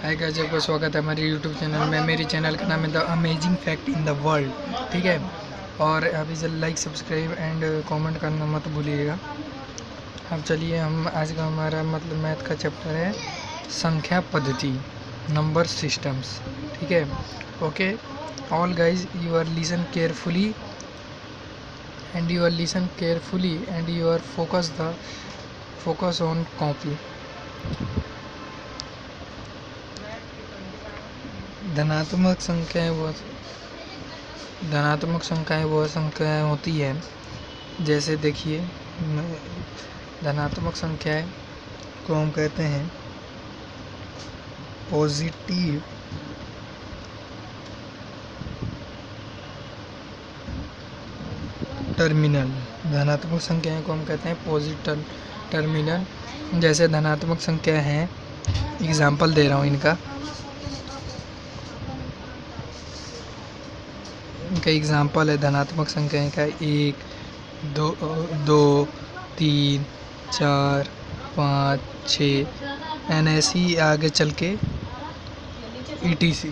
Hi guys, आपका स्वागत है हमारे यूट्यूब चैनल में। मेरे चैनल का नाम है the amazing fact in the world, ठीक है। और अभी से लाइक, सब्सक्राइब एंड कमेंट करना मत भूलिएगा। अब चलिए, हम आज का हमारा मतलब मैथ का चैप्टर है संख्या पद्धति, नंबर सिस्टम्स, ठीक है। Okay all guys, you are listen carefully and you are focus on copy. धनात्मक संख्याएं वो संख्याएं होती है, जैसे देखिए, धनात्मक संख्याएं को हम कहते हैं पॉजिटिव टर्मिनल। धनात्मक संख्याएं को हम कहते हैं पॉजिटिव टर्मिनल। जैसे धनात्मक संख्या हैं, एग्जाम्पल दे रहा हूँ इनका एग्जाम्पल है धनात्मक संख्याएं का 1, 2, 3, 4, 5, 6 एंड ऐसी आगे चल के ETC।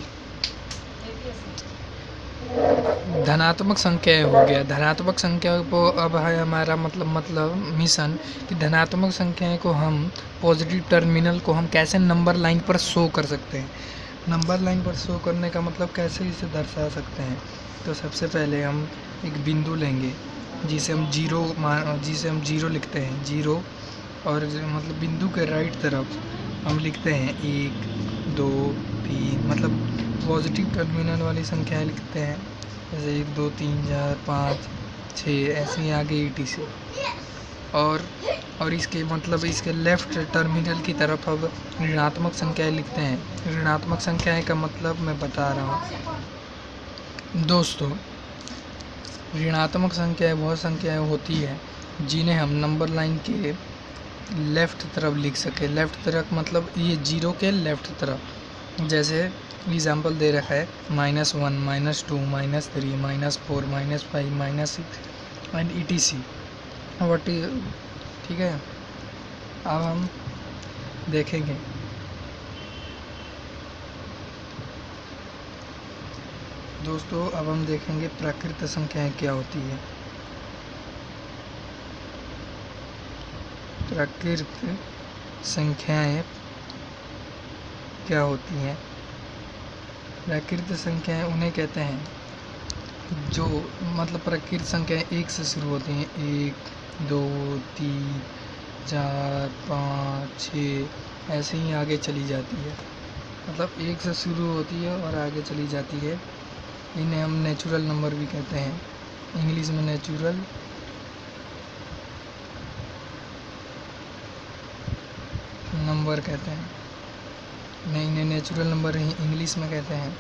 धनात्मक संख्याएं हो गया। धनात्मक संख्या को अब है हमारा मतलब मिशन कि धनात्मक संख्याएं को हम पॉजिटिव टर्मिनल को हम कैसे नंबर लाइन पर शो कर सकते हैं। नंबर लाइन पर शो करने का मतलब कैसे इसे दर्शा सकते हैं। तो सबसे पहले हम एक बिंदु लेंगे जिसे हम जीरो लिखते हैं, जीरो। और मतलब बिंदु के राइट तरफ हम लिखते हैं 1, 2, 3, मतलब पॉजिटिव टर्मिनल वाली संख्याएं लिखते हैं, जैसे 1, 2, 3, 4, 5, 6 ऐसे ही आगे ETC। और इसके मतलब इसके लेफ्ट टर्मिनल की तरफ अब ऋणात्मक संख्याएं लिखते हैं। ऋणात्मक संख्याएं का मतलब मैं बता रहा हूँ दोस्तों। ऋणात्मक संख्याएं वह संख्याएं होती है जिन्हें हम नंबर लाइन के लेफ़्ट तरफ लिख सके। लेफ़्ट तरफ मतलब ये जीरो के लेफ़्ट तरफ। जैसे एग्जाम्पल दे रखा है -1, -2, -3, -4, -5, -6 एंड ETC। ठीक है, अब हम देखेंगे दोस्तों, अब हम देखेंगे प्राकृत संख्याएं क्या होती है। प्राकृत संख्याएं क्या होती हैं। प्राकृत संख्याएं उन्हें कहते हैं जो मतलब प्राकृत संख्याएं 1 से शुरू होती हैं। 1, 2, 3, 4, 5, 6 ऐसे ही आगे चली जाती है। मतलब 1 से शुरू होती है और आगे चली जाती है। इन्हें हम नेचुरल नंबर भी कहते हैं, इंग्लिश में नेचुरल नंबर कहते हैं। इन्हें नेचुरल नंबर ही इंग्लिश में कहते हैं।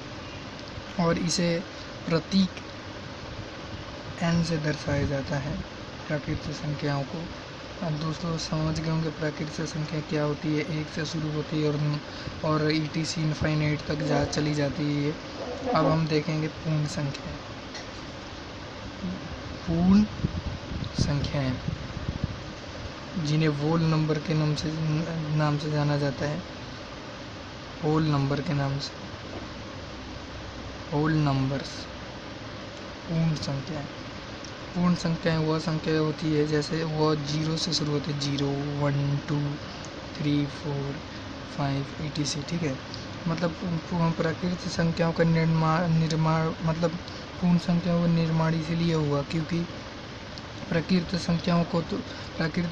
और इसे प्रतीक n से दर्शाया जाता है प्राकृतिक संख्याओं को। अब दोस्तों समझ गए होंगे प्राकृतिक संख्या क्या होती है। 1 से शुरू होती है और ETC इनफाइनाइट तक चली जाती है। अब हम देखेंगे पूर्ण संख्याएं। पूर्ण संख्याएं जिन्हें वोल नंबर के नाम से जाना जाता है, होल नंबर के नाम से, होल नंबर्स। पूर्ण संख्याएं वह संख्या होती है जैसे वह 0 से शुरू होती है, 0, 1, 2, 3, 4, 5 ETC, ठीक है। मतलब प्राकृतिक संख्याओं का निर्माण मतलब पूर्ण संख्याओं का निर्माण इसीलिए हुआ क्योंकि प्राकृतिक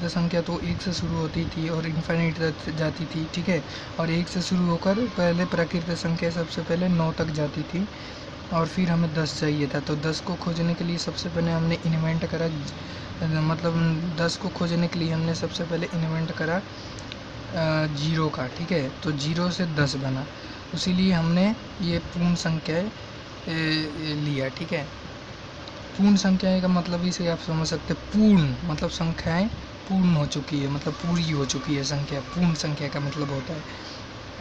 संख्या तो 1 से शुरू होती थी और इनफाइनाइट तक जाती थी, ठीक है। और 1 से शुरू होकर पहले प्राकृतिक संख्या सबसे पहले 9 तक जाती थी और फिर हमें 10 चाहिए था। तो 10 को खोजने के लिए सबसे पहले हमने इन्वेंट करा, मतलब 10 को खोजने के लिए हमने सबसे पहले इन्वेंट करा 0 का, ठीक है। तो 0 से 10 बना, इसीलिए हमने ये पूर्ण संख्याएं लिया, ठीक है। पूर्ण संख्याएं का मतलब इसे आप समझ सकते हैं, पूर्ण मतलब संख्याएं पूर्ण हो चुकी है, मतलब पूरी हो चुकी है संख्या। पूर्ण संख्या का मतलब होता है।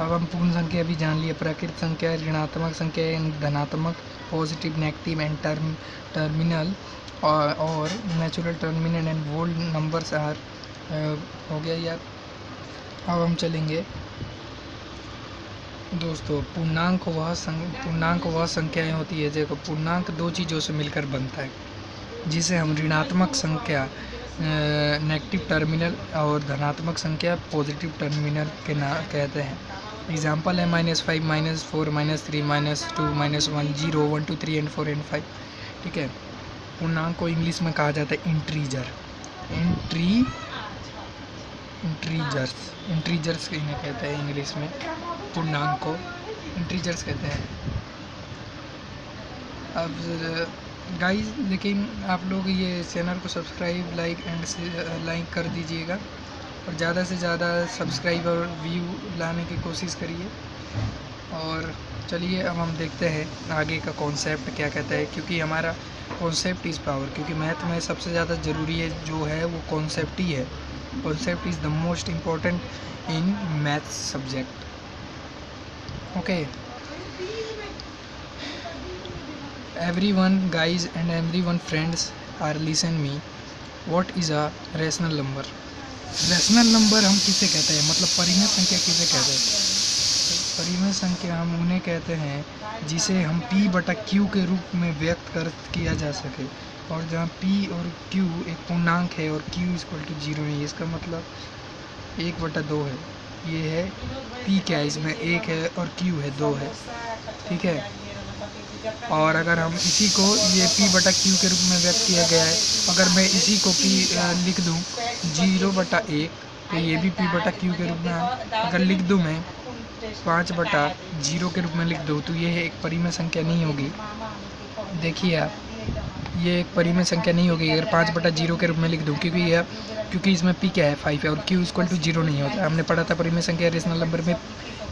अब हम पूर्ण संख्या भी जान लिए। प्राकृतिक संख्या, ऋणात्मक संख्या, धनात्मक, पॉजिटिव, नेगेटिव एंड टर्मिनल और natural terminal and whole numbers are हो गया यार। अब हम चलेंगे दोस्तों, पूर्णांक वह संख्याएं होती है देखो, पूर्णांक दो चीज़ों से मिलकर बनता है, जिसे हम ऋणात्मक संख्या नेगेटिव टर्मिनल और धनात्मक संख्या पॉजिटिव टर्मिनल के नाम कहते हैं। एग्जाम्पल है -5, -4, -3, -2, -1, 0, 1, 2, 3 एंड 4 एंड 5। ठीक है। पूर्णांक को इंग्लिश में कहा जाता है इंट्रीजर्स इन्हें कहते हैं इंग्लिश में। पूर्णांक को इंट्रीजर्स कहते हैं। अब गाइस, लेकिन आप लोग ये चैनल को सब्सक्राइब, लाइक कर दीजिएगा और ज़्यादा से ज़्यादा सब्सक्राइब और व्यू लाने की कोशिश करिए। और चलिए अब हम देखते हैं आगे का कॉन्सेप्ट क्या कहता है, क्योंकि हमारा कॉन्सेप्ट इज़ पावर, क्योंकि मैथ में सबसे ज़्यादा ज़रूरी है जो है वो कॉन्सेप्ट ही है। Concept is the most important in math subject. Okay, everyone guys and everyone friends are listen me, what is a rational number? Rational number हम किसे कहते हैं, मतलब परिमेय संख्या किसे कहते हैं? परिमेय संख्या हम उन्हें कहते हैं जिसे हम p बटा q के रूप में व्यक्त किया जा सके, और जहाँ p और q एक पूर्णांक है और q इक्वल टू 0 नहीं है। इसका मतलब 1/2 है। ये है p, क्या है इसमें 1 है और q है 2 है। ठीक है। और अगर हम इसी को ये p बटा q के रूप में व्यक्त किया गया है, अगर मैं इसी को p लिख दूँ 0/1, तो ये भी p बटा q के रूप में अगर लिख दूँ मैं 5/0 के रूप में लिख दूँ, तो ये एक परिमेय संख्या नहीं होगी। देखिए आप, ये एक परिमेय संख्या नहीं होगी अगर 5/0 के रूप में लिख दूँ, क्योंकि इसमें p क्या है 5 है और q इक्वल टू 0 नहीं होता। हमने पढ़ा था परिमेय संख्या रेशनल नंबर में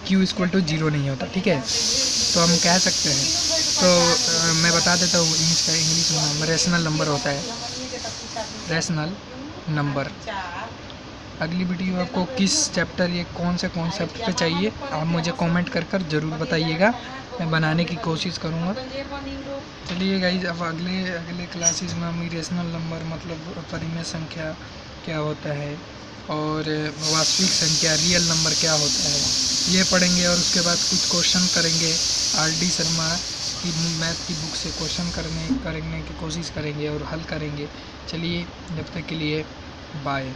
q इक्वल टू 0 नहीं होता। ठीक है। तो हम कह सकते हैं, तो मैं बता देता हूँ इंग्लिश में रेशनल नंबर होता है रैशनल नंबर। अगली वीडियो आपको किस चैप्टर, ये कौन से कॉन्सेप्ट पे चाहिए, आप मुझे कमेंट कर ज़रूर बताइएगा, मैं बनाने की कोशिश करूँगा। चलिए गाइज, अब अगले क्लासेस में हम रेशनल नंबर मतलब परिमेय संख्या क्या होता है और वास्तविक संख्या रियल नंबर क्या होता है, ये पढ़ेंगे। और उसके बाद कुछ क्वेश्चन करेंगे, RD शर्मा की मैथ की बुक से क्वेश्चन करने की कोशिश करेंगे और हल करेंगे। चलिए, जब तक के लिए बाय।